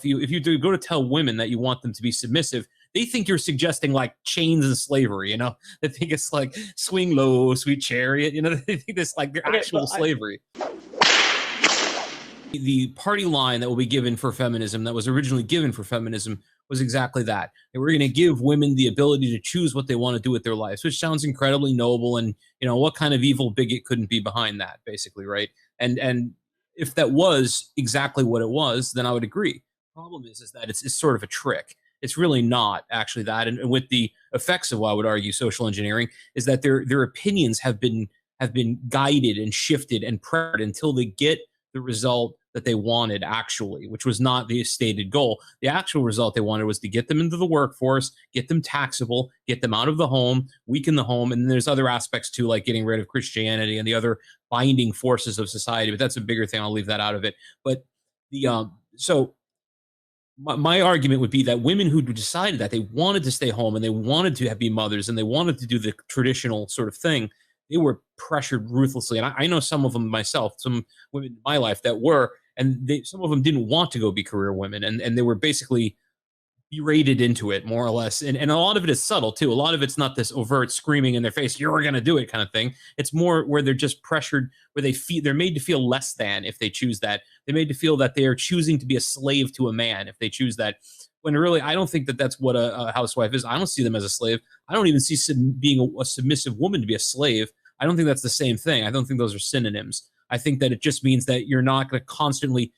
if you do go to tell women that you want them to be submissive, they think you're suggesting like chains and slavery. They think it's like swing low, sweet chariot. They think it's like the Okay, actual slavery. The party line that will be given for feminism, that was originally given for feminism, was exactly that. And we're going to give women the ability to choose what they want to do with their lives, which sounds incredibly noble. And what kind of evil bigot couldn't be behind that, basically, right? And if that was exactly what it was, then I would agree. Problem is that it's sort of a trick. It's really not actually that. And with the effects of, what I would argue, social engineering, is that their opinions have been guided and shifted and pressured until they get the result that they wanted, actually, which was not the stated goal. The actual result they wanted was to get them into the workforce, get them taxable, get them out of the home, weaken the home. And then there's other aspects too, like getting rid of Christianity and the other binding forces of society. But that's a bigger thing. I'll leave that out of it. But so my argument would be that women who decided that they wanted to stay home and they wanted to be mothers and they wanted to do the traditional sort of thing, they were pressured ruthlessly. And I know some of them myself, some women in my life that were, and some of them didn't want to go be career women, and they were basically berated into it, more or less. And a lot of it is subtle too. A lot of it's not this overt screaming in their face, "You're going to do it" kind of thing. It's more where they're just pressured, where they're made to feel less than if they choose that. They're made to feel that they are choosing to be a slave to a man if they choose that. When really, I don't think that that's what a housewife is. I don't see them as a slave. I don't even see being a submissive woman to be a slave. I don't think that's the same thing. I don't think those are synonyms. I think that it just means that you're not going to constantly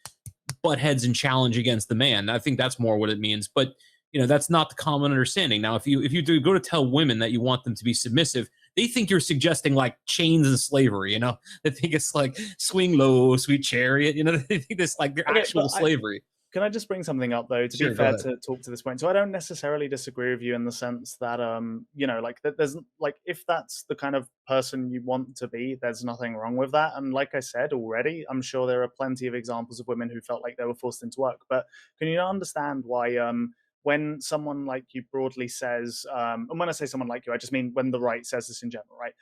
butt heads and challenge against the man. I think that's more what it means. But that's not the common understanding. Now, if you do go to tell women that you want them to be submissive, they think you're suggesting like chains and slavery. They think it's like swing low, sweet chariot. They think it's like the actual slavery. Can I just bring something up though, to Sure, be fair, to talk to this point? So I don't necessarily disagree with you in the sense that like that there's like, if that's the kind of person you want to be, there's nothing wrong with that. And like I said already, I'm sure there are plenty of examples of women who felt like they were forced into work. But can you not understand why when someone like you broadly says, and when I say someone like you, I just mean when the right says this in general, right?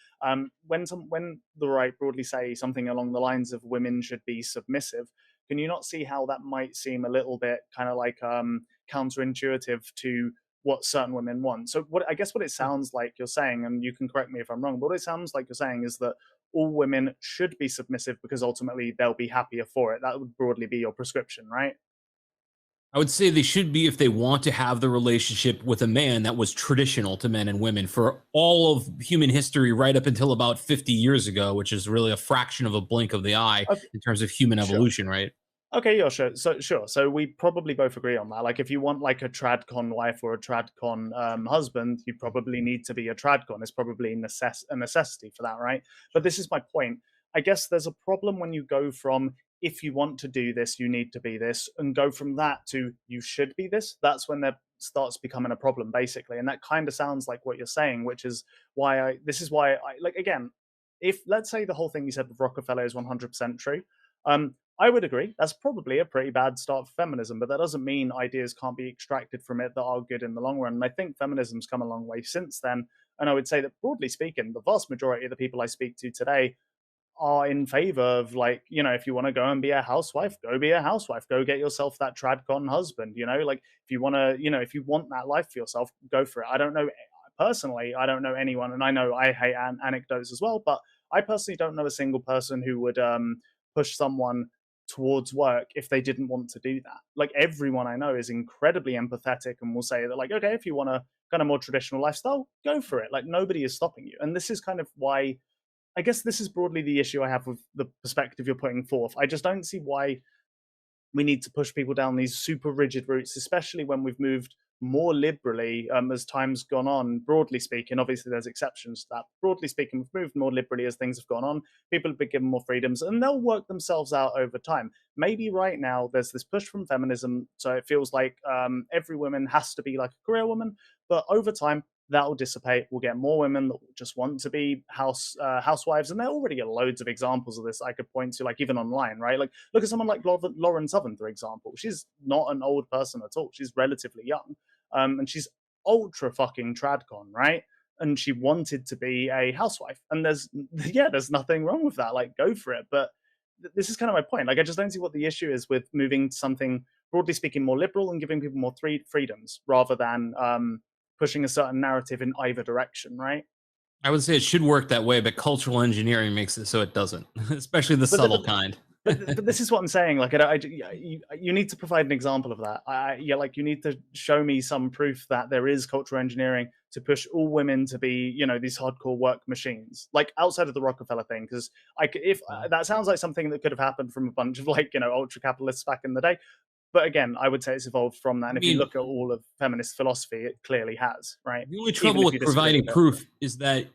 When the right broadly say something along the lines of women should be submissive, can you not see how that might seem a little bit kind of like counterintuitive to what certain women want? So what it sounds like you're saying, and you can correct me if I'm wrong, but what it sounds like you're saying is that all women should be submissive because ultimately they'll be happier for it. That would broadly be your prescription, right? I would say they should be if they want to have the relationship with a man that was traditional to men and women for all of human history, right up until about 50 years ago, which is really a fraction of a blink of the eye Okay, in terms of human sure. evolution, right? Okay, yeah, sure. So sure. So we probably both agree on that. Like, if you want like a tradcon wife or a tradcon husband, you probably need to be a tradcon. It's probably a necessity for that, right? But this is my point. I guess there's a problem when you go from, if you want to do this, you need to be this, and go from that to you should be this. That's when there starts becoming a problem, basically. And that kind of sounds like what you're saying, which is this is why I like, again, if let's say the whole thing you said with Rockefeller is 100% true, I would agree. That's probably a pretty bad start for feminism, but that doesn't mean ideas can't be extracted from it that are good in the long run. And I think feminism's come a long way since then. And I would say that, broadly speaking, the vast majority of the people I speak to today are in favor of, like, if you want to go and be a housewife, go be a housewife, go get yourself that tradcon husband, like, if you want to, if you want that life for yourself, go for it. I don't know, personally, I don't know anyone, and I know I hate anecdotes as well, but I personally don't know a single person who would push someone towards work if they didn't want to do that. Like, everyone I know is incredibly empathetic and will say that, like, okay, if you want a kind of more traditional lifestyle, go for it. Like, nobody is stopping you. And this is kind of why, I guess this is broadly the issue I have with the perspective you're putting forth. I just don't see why we need to push people down these super rigid routes, especially when we've moved more liberally as time's gone on. Broadly speaking, obviously there's exceptions to that. Broadly speaking, we've moved more liberally as things have gone on. People have been given more freedoms, and they'll work themselves out over time. Maybe right now there's this push from feminism, so it feels like every woman has to be like a career woman, but over time that will dissipate. We'll get more women that will just want to be housewives, and there already are loads of examples of this I could point to, like, even online, right? Like, look at someone like Lauren Southern, for example. She's not an old person at all. She's relatively young, and she's ultra fucking tradcon, right? And she wanted to be a housewife, and there's nothing wrong with that. Like, go for it. But this is kind of my point. Like, I just don't see what the issue is with moving something broadly speaking, more liberal and giving people more freedoms rather than pushing a certain narrative in either direction, right? I would say it should work that way, but cultural engineering makes it so it doesn't, especially the But subtle kind. but this is what I'm saying. Like, you need to provide an example of that. Yeah, like you need to show me some proof that there is cultural engineering to push all women to be, these hardcore work machines, like outside of the Rockefeller thing. Because if that sounds like something that could have happened from a bunch of like ultra capitalists back in the day. But again, I would say it's evolved from that. I And if you mean, look at all of feminist philosophy, it clearly has, right? the only Even trouble if with you disagree providing with it. proof is that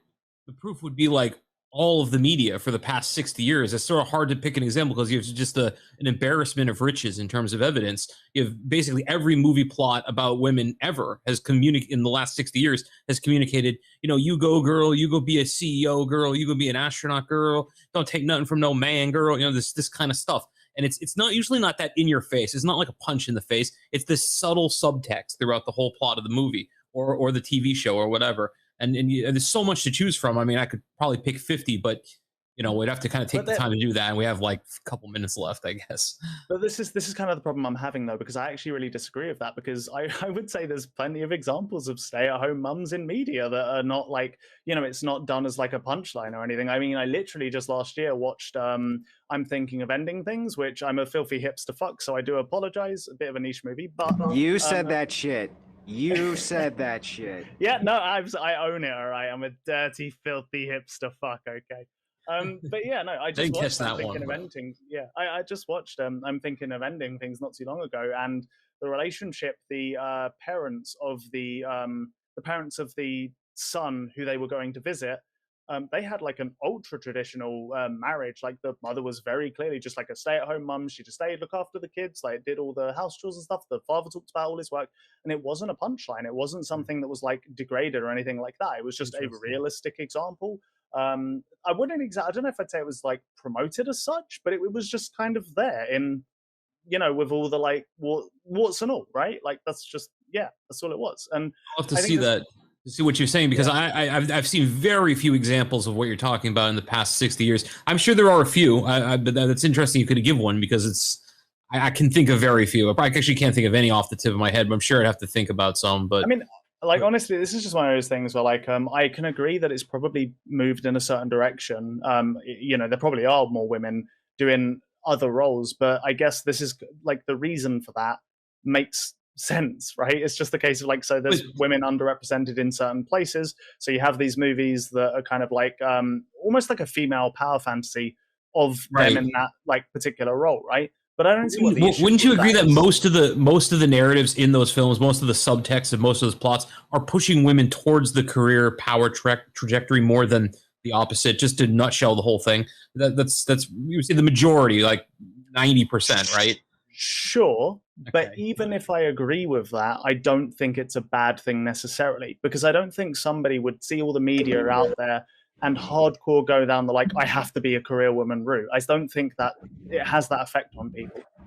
the proof would be like all of the media for the past 60 years. It's sort of hard to pick an example because you have just an embarrassment of riches in terms of evidence. You have basically every movie plot about women ever has communicated in the last 60 years has communicated, you go girl, you go be a CEO girl, you go be an astronaut girl, don't take nothing from no man girl, this kind of stuff. And it's not usually not that in your face. It's not like a punch in the face. It's this subtle subtext throughout the whole plot of the movie or the TV show or whatever. And there's so much to choose from. I mean, I could probably pick 50, but we'd have to kind of take But the that, time to do that. And we have like a couple minutes left, I guess. But this is kind of the problem I'm having though, because I actually really disagree with that. Because I would say there's plenty of examples of stay-at-home mums in media that are not like, it's not done as like a punchline or anything. I mean, I literally just last year watched I'm Thinking of Ending Things, which I'm a filthy hipster fuck, so I do apologize. A bit of a niche movie, but you said that shit. You said that shit. Yeah, no, I own it. All right, I'm a dirty, filthy hipster fuck. Okay. But yeah, no, I just watched I'm Thinking of Ending. Yeah, I just watched I'm Thinking of Ending Things not too long ago, and the relationship, the parents of the parents of the son who they were going to visit, they had like an ultra traditional marriage. Like the mother was very clearly just like a stay-at-home mum. She just stayed, look after the kids, like did all the house chores and stuff. The father talked about all his work, and it wasn't a punchline. It wasn't something that was like degraded or anything like that. It was just a realistic example. I wouldn't exactly. I don't know if I'd say it was like promoted as such, but it was just kind of there in, with all the like warts and all, right? Like that's just that's all it was. And I'll have to see that. To see what you're saying, because I've seen very few examples of what you're talking about in the past 60 years. I'm sure there are a few, but that's interesting. You could give one because I can think of very few. I actually can't think of any off the tip of my head, but I'm sure I'd have to think about some. But I mean, like honestly, this is just one of those things where like I can agree that it's probably moved in a certain direction. There probably are more women doing other roles, but I guess this is like the reason for that makes sense, right? It's just the case of like, so there's women underrepresented in certain places, so you have these movies that are kind of like almost like a female power fantasy of them in that like particular role, right? But I don't see what the issue. Wouldn't you agree that most of the narratives in those films, most of the subtext of most of those plots are pushing women towards the career power trajectory more than the opposite? Just to nutshell the whole thing, that's you see the majority, like 90%, right? Sure, but even if I agree with that, I don't think it's a bad thing necessarily, because I don't think somebody would see all the media out there and hardcore go down the like, I have to be a career woman route. I don't think that it has that effect on people.